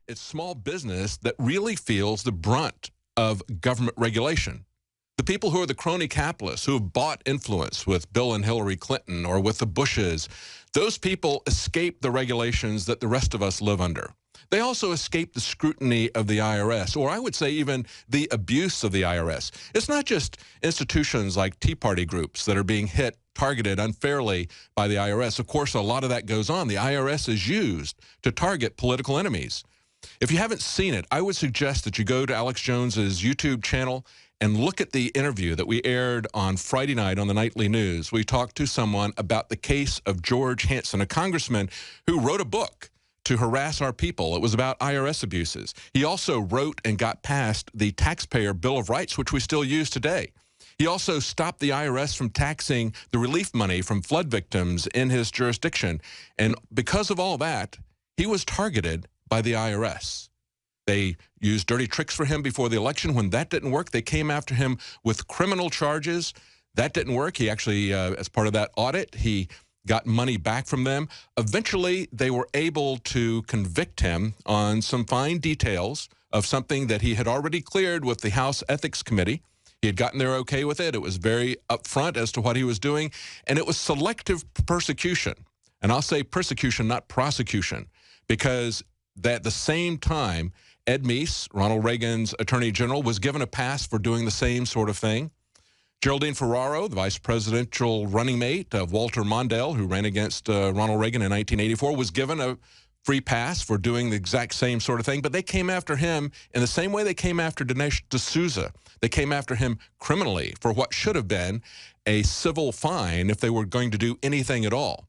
it's small business that really feels the brunt of government regulation. The people who are the crony capitalists who have bought influence with Bill and Hillary Clinton or with the Bushes, those people escape the regulations that the rest of us live under. They also escape the scrutiny of the IRS, or I would say even the abuse of the IRS. It's not just institutions like Tea Party groups that are being targeted unfairly by the IRS. Of course, a lot of that goes on. The IRS is used to target political enemies. If you haven't seen it, I would suggest that you go to Alex Jones's YouTube channel and look at the interview that we aired on Friday night on the Nightly News. We talked to someone about the case of George Hansen, a congressman who wrote a book to harass our people. It was about IRS abuses. He also wrote and got passed the Taxpayer Bill of Rights, which we still use today. He also stopped the IRS from taxing the relief money from flood victims in his jurisdiction. And because of all that, he was targeted by the IRS. They used dirty tricks for him before the election. When that didn't work, they came after him with criminal charges. That didn't work. He actually, as part of that audit, he got money back from them. Eventually, they were able to convict him on some fine details of something that he had already cleared with the House Ethics Committee. He had gotten there okay with it. It was very upfront as to what he was doing, and it was selective persecution. And I'll say persecution, not prosecution, because at the same time, Ed Meese, Ronald Reagan's Attorney General, was given a pass for doing the same sort of thing. Geraldine Ferraro, the vice presidential running mate of Walter Mondale, who ran against Ronald Reagan in 1984, was given a free pass for doing the exact same sort of thing. But they came after him in the same way they came after Dinesh D'Souza. They came after him criminally for what should have been a civil fine if they were going to do anything at all.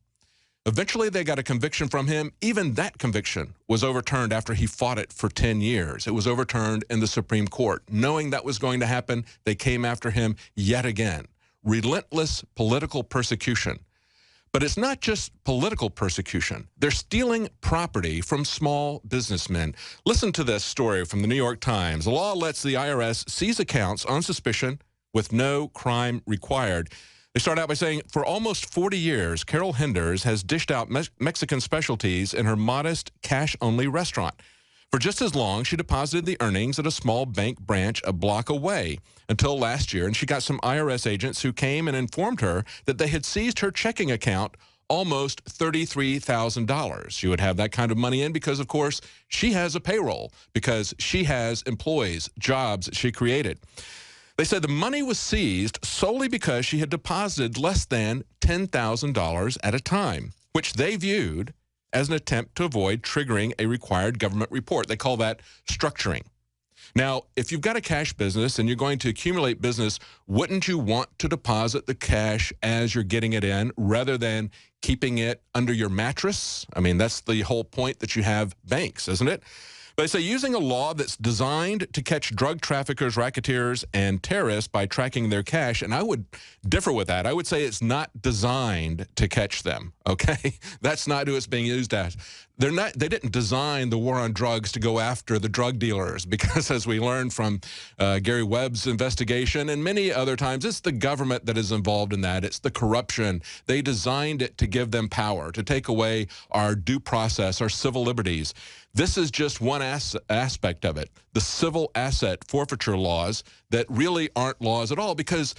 Eventually, they got a conviction from him. Even that conviction was overturned after he fought it for 10 years. It was overturned in the Supreme Court. Knowing that was going to happen, they came after him yet again. Relentless political persecution. But it's not just political persecution. They're stealing property from small businessmen. Listen to this story from the New York Times. The law lets the IRS seize accounts on suspicion with no crime required. They start out by saying, for almost 40 years, Carol Henders has dished out Mexican specialties in her modest cash-only restaurant. For just as long, she deposited the earnings at a small bank branch a block away until last year, and she got some IRS agents who came and informed her that they had seized her checking account almost $33,000. She would have that kind of money in because, of course, she has a payroll, because she has employees, jobs she created. They said the money was seized solely because she had deposited less than $10,000 at a time, which they viewed as an attempt to avoid triggering a required government report. They call that structuring. Now, if you've got a cash business and you're going to accumulate business, wouldn't you want to deposit the cash as you're getting it in rather than keeping it under your mattress? I mean, that's the whole point that you have banks, isn't it? But they say using a law that's designed to catch drug traffickers, racketeers, and terrorists by tracking their cash, and I would differ with that. I would say it's not designed to catch them, okay? That's not who it's being used as. They didn't design the war on drugs to go after the drug dealers because, as we learned from Gary Webb's investigation and many other times, it's the government that is involved in that. It's the corruption. They designed it to give them power, to take away our due process, our civil liberties. This is just one aspect of it, the civil asset forfeiture laws that really aren't laws at all because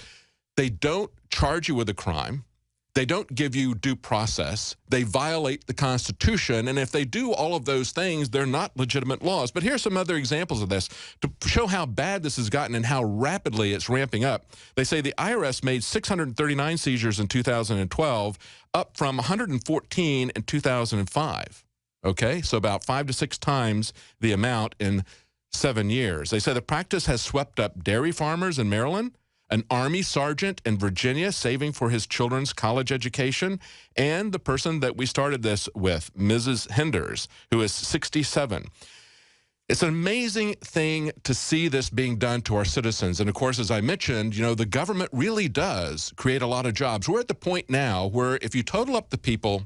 they don't charge you with a crime. They don't give you due process. They violate the Constitution. And if they do all of those things, they're not legitimate laws. But here's some other examples of this to show how bad this has gotten and how rapidly it's ramping up. They say the IRS made 639 seizures in 2012, up from 114 in 2005. Okay, so about 5 to 6 times the amount in 7 years. They say the practice has swept up dairy farmers in Maryland, an Army sergeant in Virginia saving for his children's college education, and the person that we started this with, Mrs. Henders, who is 67. It's an amazing thing to see this being done to our citizens. And of course, as I mentioned, you know, the government really does create a lot of jobs. We're at the point now where if you total up the people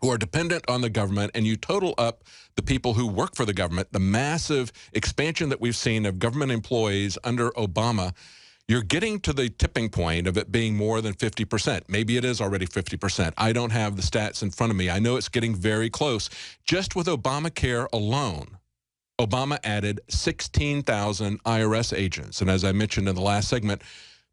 who are dependent on the government and you total up the people who work for the government, the massive expansion that we've seen of government employees under Obama, you're getting to the tipping point of it being more than 50%. Maybe it is already 50%. I don't have the stats in front of me. I know it's getting very close. Just with Obamacare alone, Obama added 16,000 IRS agents. And as I mentioned in the last segment,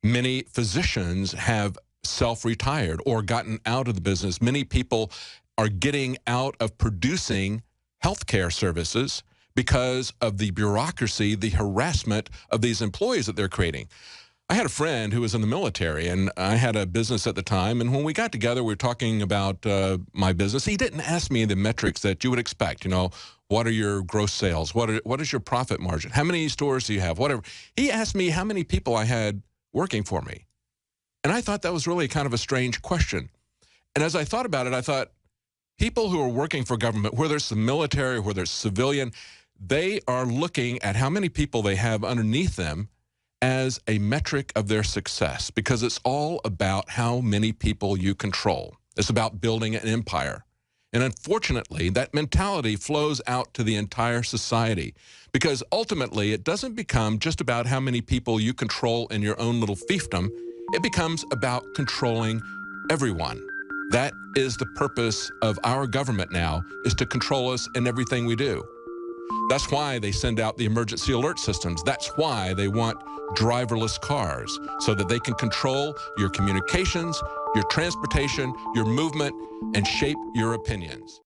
many physicians have self-retired or gotten out of the business. Many people are getting out of producing healthcare services because of the bureaucracy, the harassment of these employees that they're creating. I had a friend who was in the military, and I had a business at the time, and when we got together, we were talking about my business. He didn't ask me the metrics that you would expect, you know, what are your gross sales? What is your profit margin? How many stores do you have? Whatever. He asked me how many people I had working for me. And I thought that was really kind of a strange question. And as I thought about it, I thought, people who are working for government, whether it's the military, whether it's civilian, they are looking at how many people they have underneath them as a metric of their success, because it's all about how many people you control. It's about building an empire. And unfortunately, that mentality flows out to the entire society, because ultimately it doesn't become just about how many people you control in your own little fiefdom. It becomes about controlling everyone. That is the purpose of our government now, is to control us in everything we do. That's why they send out the emergency alert systems. That's why they want driverless cars, so that they can control your communications, your transportation, your movement, and shape your opinions.